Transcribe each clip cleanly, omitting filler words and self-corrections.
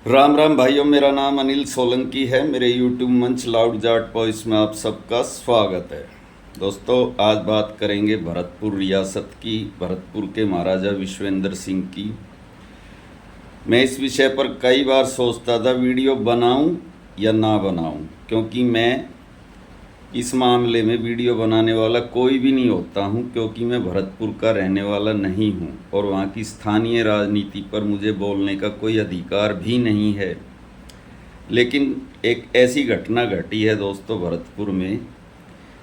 राम राम भाइयों, मेरा नाम अनिल सोलंकी है। मेरे यूट्यूब मंच लाउड जाट वॉइस में आप सबका स्वागत है। दोस्तों, आज बात करेंगे भरतपुर रियासत की, भरतपुर के महाराजा विश्वेंद्र सिंह की। मैं इस विषय पर कई बार सोचता था वीडियो बनाऊं या ना बनाऊं, क्योंकि मैं इस मामले में वीडियो बनाने वाला कोई भी नहीं होता हूं, क्योंकि मैं भरतपुर का रहने वाला नहीं हूं और वहां की स्थानीय राजनीति पर मुझे बोलने का कोई अधिकार भी नहीं है। लेकिन एक ऐसी घटना घटी है दोस्तों भरतपुर में,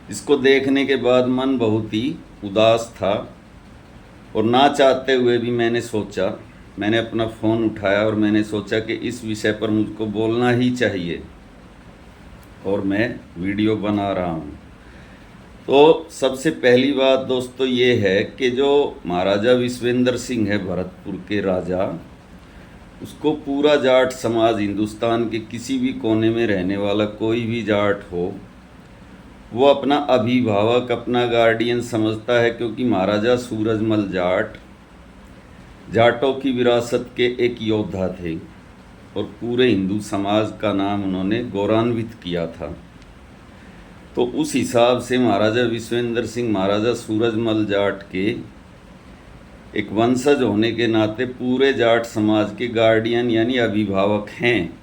जिसको देखने के बाद मन बहुत ही उदास था और ना चाहते हुए भी मैंने अपना फ़ोन उठाया और मैंने सोचा कि इस विषय पर मुझको बोलना ही चाहिए और मैं वीडियो बना रहा हूँ। तो सबसे पहली बात दोस्तों ये है कि जो महाराजा विश्वेंद्र सिंह है भरतपुर के राजा, उसको पूरा जाट समाज, हिंदुस्तान के किसी भी कोने में रहने वाला कोई भी जाट हो, वो अपना अभिभावक, अपना गार्डियन समझता है, क्योंकि महाराजा सूरजमल जाटों की विरासत के एक योद्धा थे और पूरे हिंदू समाज का नाम उन्होंने गौरवान्वित किया था। तो उस हिसाब से महाराजा विश्वेंद्र सिंह महाराजा सूरजमल जाट के एक वंशज होने के नाते पूरे जाट समाज के गार्डियन यानी अभिभावक हैं।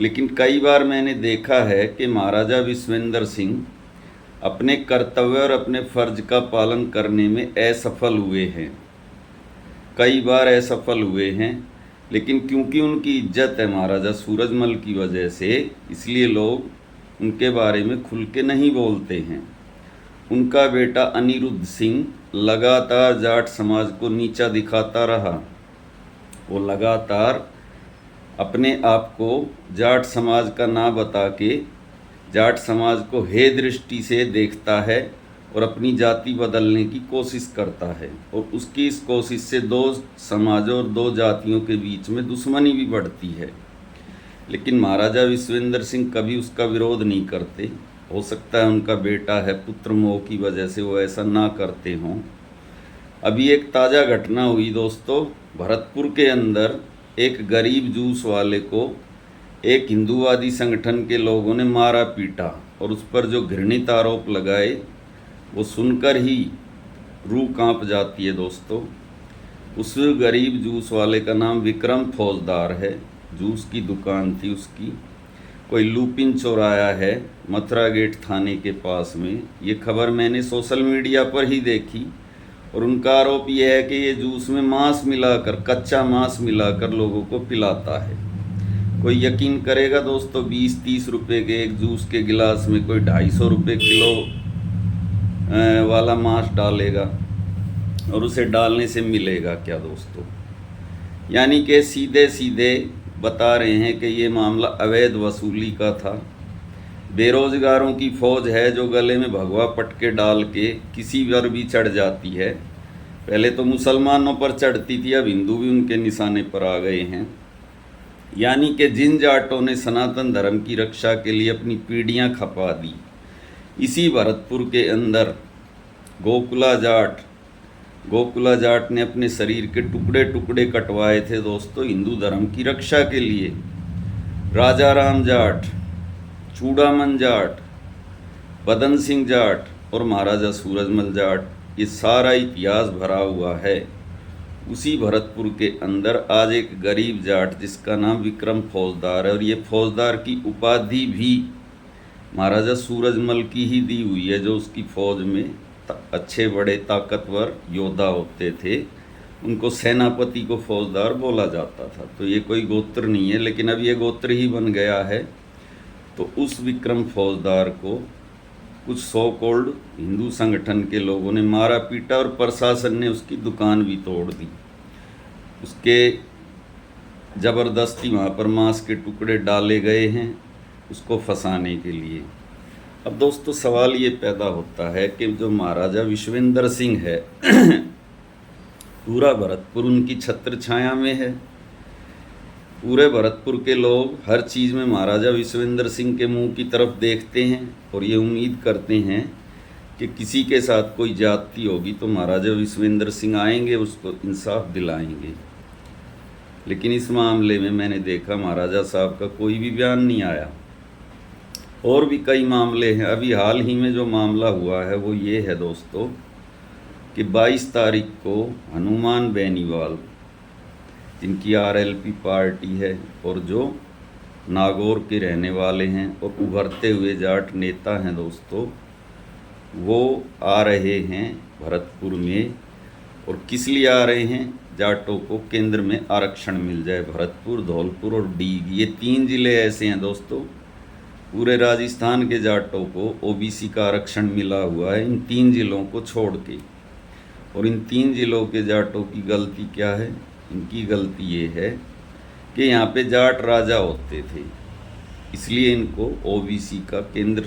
लेकिन कई बार मैंने देखा है कि महाराजा विश्वेंद्र सिंह अपने कर्तव्य और अपने फर्ज का पालन करने में असफल हुए हैं, कई बार असफल हुए हैं। लेकिन क्योंकि उनकी इज्जत है महाराजा सूरजमल की वजह से, इसलिए लोग उनके बारे में खुल के नहीं बोलते हैं। उनका बेटा अनिरुद्ध सिंह लगातार जाट समाज को नीचा दिखाता रहा। वो लगातार अपने आप को जाट समाज का ना बता के जाट समाज को हे दृष्टि से देखता है और अपनी जाति बदलने की कोशिश करता है, और उसकी इस कोशिश से दो समाजों और दो जातियों के बीच में दुश्मनी भी बढ़ती है। लेकिन महाराजा विश्वेंद्र सिंह कभी उसका विरोध नहीं करते। हो सकता है उनका बेटा है, पुत्र मोह की वजह से वो ऐसा ना करते हों। अभी एक ताज़ा घटना हुई दोस्तों, भरतपुर के अंदर एक गरीब जूस वाले को एक हिंदूवादी संगठन के लोगों ने मारा पीटा और उस पर जो घृणित आरोप लगाए, वो सुनकर ही रूह कांप जाती है दोस्तों। उस गरीब जूस वाले का नाम विक्रम फौजदार है। जूस की दुकान थी उसकी, कोई लूपिन चौराया है मथुरा गेट थाने के पास में। ये खबर मैंने सोशल मीडिया पर ही देखी और उनका आरोप यह है कि ये जूस में मांस मिलाकर, कच्चा मांस मिलाकर लोगों को पिलाता है। कोई यकीन करेगा दोस्तों, 20-30 रुपये के एक जूस के गिलास में कोई 250 रुपये किलो वाला मांस डालेगा और उसे डालने से मिलेगा क्या दोस्तों? यानी कि सीधे सीधे बता रहे हैं कि ये मामला अवैध वसूली का था। बेरोजगारों की फौज है जो गले में भगवा पटके डाल के किसी पर भी चढ़ जाती है। पहले तो मुसलमानों पर चढ़ती थी, अब हिंदू भी उनके निशाने पर आ गए हैं। यानी कि जिन जाटों ने सनातन धर्म की रक्षा के लिए अपनी पीढ़ियां खपा दी, इसी भरतपुर के अंदर गोकुला जाट ने अपने शरीर के टुकड़े टुकड़े कटवाए थे दोस्तों हिंदू धर्म की रक्षा के लिए। राजा राम जाट, चूड़ामन जाट, बदन सिंह जाट और महाराजा सूरजमल जाट, ये सारा इतिहास भरा हुआ है। उसी भरतपुर के अंदर आज एक गरीब जाट जिसका नाम विक्रम फौजदार है, और ये फौजदार की उपाधि भी महाराजा सूरजमल की ही दी हुई है, जो उसकी फौज में अच्छे बड़े ताकतवर योद्धा होते थे, उनको सेनापति को फौजदार बोला जाता था। तो ये कोई गोत्र नहीं है, लेकिन अब ये गोत्र ही बन गया है। तो उस विक्रम फौजदार को कुछ सो कॉल्ड हिंदू संगठन के लोगों ने मारा पीटा और प्रशासन ने उसकी दुकान भी तोड़ दी। उसके ज़बरदस्ती वहाँ पर मांस के टुकड़े डाले गए हैं उसको फंसाने के लिए। अब दोस्तों सवाल ये पैदा होता है कि जो महाराजा विश्वेंद्र सिंह है पूरा भरतपुर उनकी छत्र छाया में है। पूरे भरतपुर के लोग हर चीज़ में महाराजा विश्वेंद्र सिंह के मुंह की तरफ देखते हैं और ये उम्मीद करते हैं कि किसी के साथ कोई जाति होगी तो महाराजा विश्वेंद्र सिंह आएंगे, उसको इंसाफ दिलाएंगे। लेकिन इस मामले में मैंने देखा महाराजा साहब का कोई भी बयान नहीं आया। और भी कई मामले हैं। अभी हाल ही में जो मामला हुआ है वो ये है दोस्तों कि 22 तारीख को हनुमान बेनीवाल, जिनकी आरएलपी पार्टी है और जो नागौर के रहने वाले हैं और उभरते हुए जाट नेता हैं दोस्तों, वो आ रहे हैं भरतपुर में। और किस लिए आ रहे हैं? जाटों को केंद्र में आरक्षण मिल जाए। भरतपुर, धौलपुर और डीग, ये 3 ज़िले ऐसे हैं दोस्तों, पूरे राजस्थान के जाटों को ओबीसी का आरक्षण मिला हुआ है इन 3 ज़िलों को छोड़ के। और इन 3 ज़िलों के जाटों की गलती क्या है? इनकी गलती ये है कि यहाँ पे जाट राजा होते थे, इसलिए इनको ओबीसी का केंद्र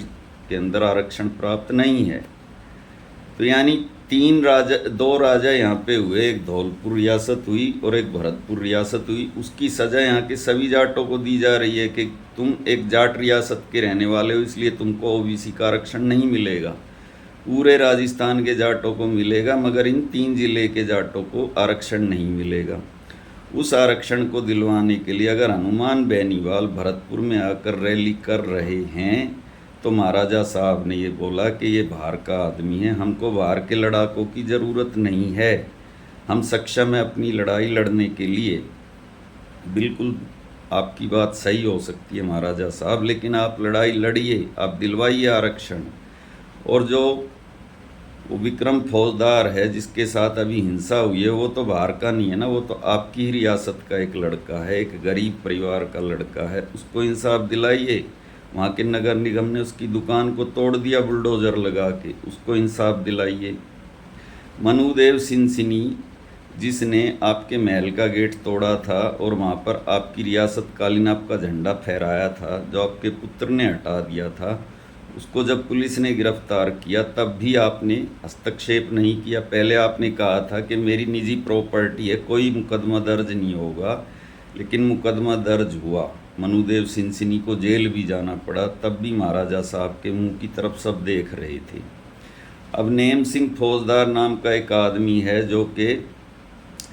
के अंदर आरक्षण प्राप्त नहीं है। तो यानी 2 राजा यहाँ पे हुए, एक धौलपुर रियासत हुई और एक भरतपुर रियासत हुई। उसकी सज़ा यहाँ के सभी जाटों को दी जा रही है कि तुम एक जाट रियासत के रहने वाले हो, इसलिए तुमको ओबीसी का आरक्षण नहीं मिलेगा। पूरे राजस्थान के जाटों को मिलेगा, मगर इन 3 ज़िले के जाटों को आरक्षण नहीं मिलेगा। उस आरक्षण को दिलवाने के लिए अगर हनुमान बेनीवाल भरतपुर में आकर रैली कर रहे हैं तो महाराजा साहब ने ये बोला कि ये बाहर का आदमी है, हमको बाहर के लड़ाकों की ज़रूरत नहीं है, हम सक्षम है अपनी लड़ाई लड़ने के लिए। बिल्कुल आपकी बात सही हो सकती है महाराजा साहब, लेकिन आप लड़ाई लड़िए, आप दिलवाइए आरक्षण। और जो वो विक्रम फौजदार है जिसके साथ अभी हिंसा हुई है, वो तो बाहर का नहीं है ना, वो तो आपकी ही रियासत का एक लड़का है, एक गरीब परिवार का लड़का है, उसको इंसाफ दिलाइए। वहाँ के नगर निगम ने उसकी दुकान को तोड़ दिया बुलडोज़र लगा के, उसको इंसाफ दिलाइए। मनुदेव सिंसिनी, जिसने आपके महल का गेट तोड़ा था और वहाँ पर आपकी रियासत कालीन आपका झंडा फहराया था, जो आपके पुत्र ने हटा दिया था, उसको जब पुलिस ने गिरफ्तार किया तब भी आपने हस्तक्षेप नहीं किया। पहले आपने कहा था कि मेरी निजी प्रॉपर्टी है, कोई मुकदमा दर्ज नहीं होगा, लेकिन मुकदमा दर्ज हुआ। मनुदेव सिंसिनी को जेल भी जाना पड़ा, तब भी महाराजा साहब के मुंह की तरफ सब देख रहे थे। अब नेम सिंह फौजदार नाम का एक आदमी है जो कि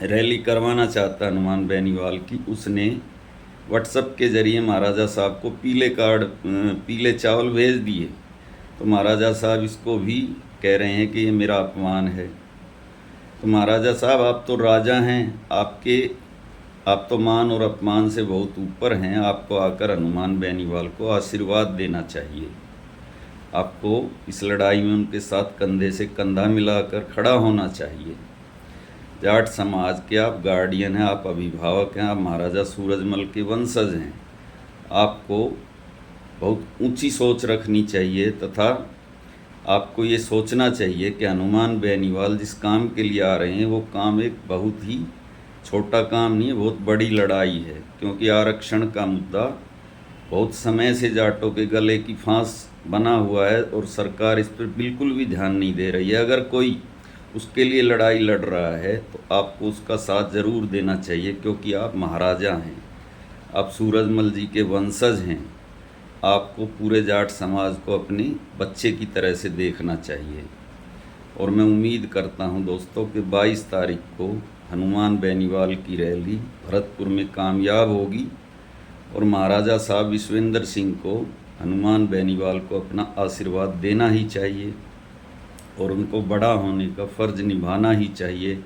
रैली करवाना चाहता है हनुमान बेनीवाल की, उसने व्हाट्सएप के ज़रिए महाराजा साहब को पीले चावल भेज दिए। तो महाराजा साहब इसको भी कह रहे हैं कि ये मेरा अपमान है। तो महाराजा साहब, आप तो राजा हैं, आप तो मान और अपमान से बहुत ऊपर हैं। आपको आकर हनुमान बेनीवाल को आशीर्वाद देना चाहिए। आपको इस लड़ाई में उनके साथ कंधे से कंधा मिलाकर खड़ा होना चाहिए। जाट समाज के आप गार्डियन हैं, आप अभिभावक हैं, आप महाराजा सूरजमल के वंशज हैं। आपको बहुत ऊंची सोच रखनी चाहिए तथा आपको ये सोचना चाहिए कि हनुमान बेनीवाल जिस काम के लिए आ रहे हैं वो काम एक बहुत ही छोटा काम नहीं है, बहुत बड़ी लड़ाई है। क्योंकि आरक्षण का मुद्दा बहुत समय से जाटों के गले की फांस बना हुआ है और सरकार इस पर बिल्कुल भी ध्यान नहीं दे रही है। अगर कोई उसके लिए लड़ाई लड़ रहा है तो आपको उसका साथ ज़रूर देना चाहिए, क्योंकि आप महाराजा हैं, आप सूरजमल जी के वंशज हैं। आपको पूरे जाट समाज को अपने बच्चे की तरह से देखना चाहिए। और मैं उम्मीद करता हूं दोस्तों कि 22 तारीख को हनुमान बेनीवाल की रैली भरतपुर में कामयाब होगी और महाराजा साहब विश्वेंद्र सिंह को हनुमान बेनीवाल को अपना आशीर्वाद देना ही चाहिए और उनको बड़ा होने का फ़र्ज़ निभाना ही चाहिए।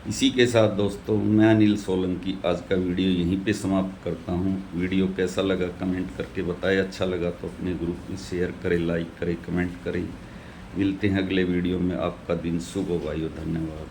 इसी के साथ दोस्तों, मैं अनिल सोलंकी आज का वीडियो यहीं पे समाप्त करता हूँ। वीडियो कैसा लगा कमेंट करके बताएं, अच्छा लगा तो अपने ग्रुप में शेयर करें, लाइक करें, कमेंट करें। मिलते हैं अगले वीडियो में। आपका दिन शुभ हो भाइयों, धन्यवाद।